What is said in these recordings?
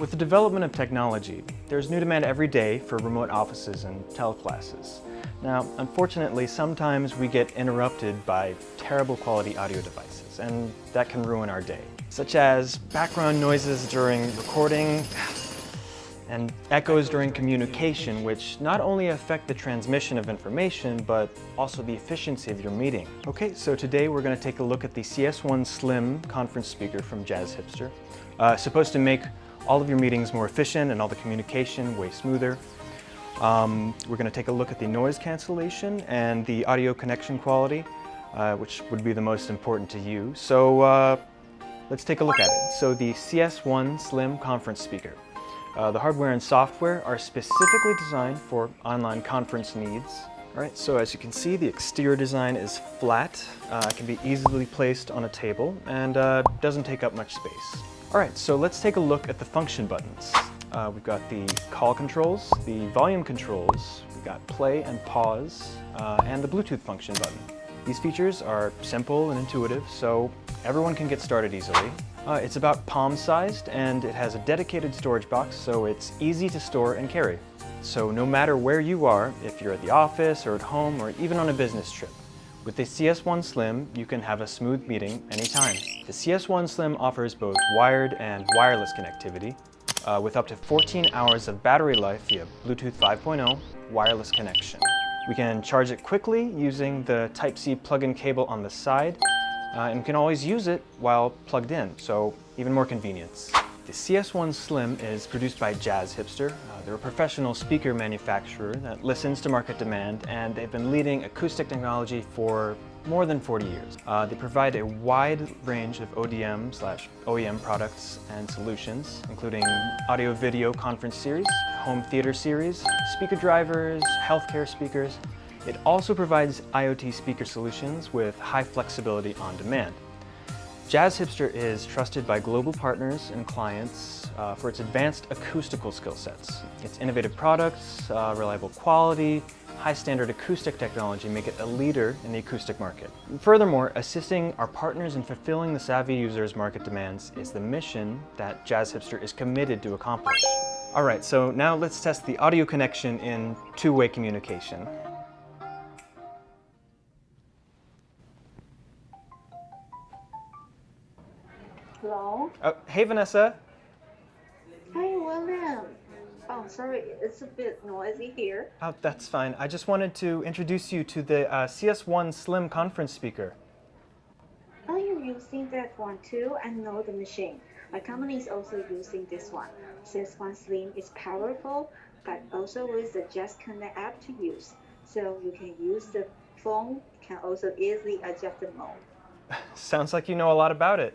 With the development of technology, there's new demand every day for remote offices and teleclasses. Now, unfortunately, sometimes we get interrupted by terrible quality audio devices, and that can ruin our day, such as background noises during recording and echoes during communication, which not only affect the transmission of information, but also the efficiency of your meeting. Okay, so today we're going to take a look at the CS1 Slim conference speaker from Jazz Hipster. Supposed to make all of your meetings more efficient and all the communication way smoother. We're going to take a look at the noise cancellation and the audio connection quality, which would be the most important to you. So let's take a look at it. So the CS1 Slim conference speaker. The hardware and software are specifically designed for online conference needs. All right, so as you can see, the exterior design is flat, can be easily placed on a table, and doesn't take up much space. All right, so let's take a look at the function buttons. We've got the call controls, the volume controls, we've got play and pause, and the Bluetooth function button. These features are simple and intuitive, so everyone can get started easily. It's about palm-sized, and it has a dedicated storage box, so it's easy to store and carry. So no matter where you are, if you're at the office or at home or even on a business trip, with the CS1 Slim, you can have a smooth meeting anytime. The CS1 Slim offers both wired and wireless connectivity, with up to 14 hours of battery life via Bluetooth 5.0 wireless connection. We can charge it quickly using the Type-C plug-in cable on the side, and we can always use it while plugged in, so even more convenience. The CS1 Slim is produced by Jazz Hipster. They're a professional speaker manufacturer that listens to market demand, and they've been leading acoustic technology for more than 40 years. They provide a wide range of ODM/OEM products and solutions, including audio-video conference series, home theater series, speaker drivers, healthcare speakers. It also provides IoT speaker solutions with high flexibility on demand. Jazz Hipster is trusted by global partners and clients for its advanced acoustical skill sets. Its innovative products, reliable quality, high standard acoustic technology make it a leader in the acoustic market. Furthermore, assisting our partners in fulfilling the savvy user's market demands is the mission that Jazz Hipster is committed to accomplish. All right, so now let's test the audio connection in two-way communication. Hello? Oh, hey, Vanessa. Hi, William. Oh, sorry, it's a bit noisy here. Oh, that's fine. I just wanted to introduce you to the CS1 Slim conference speaker. Oh, you're using that one too? I know the machine. My company is also using this one. CS1 Slim is powerful, but also with the Just Connect app to use. So you can use the phone, can also easily adjust the mode. Sounds like you know a lot about it.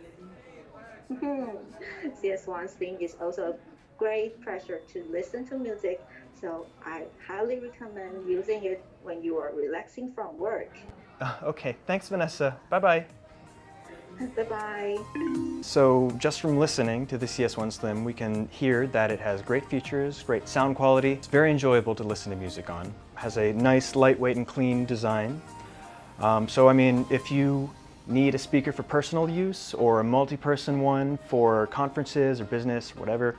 CS1 Slim is also a great pleasure to listen to music, so I highly recommend using it when you are relaxing from work. Okay, thanks, Vanessa. Bye-bye. Bye-bye. So just from listening to the CS1 Slim, we can hear that it has great features, great sound quality. It's very enjoyable to listen to music on. It has a nice, lightweight and clean design. So I mean, if you need a speaker for personal use or a multi-person one for conferences or business or whatever,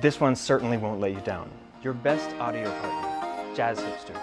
this one certainly won't let you down. Your best audio partner, Jazz Hipster.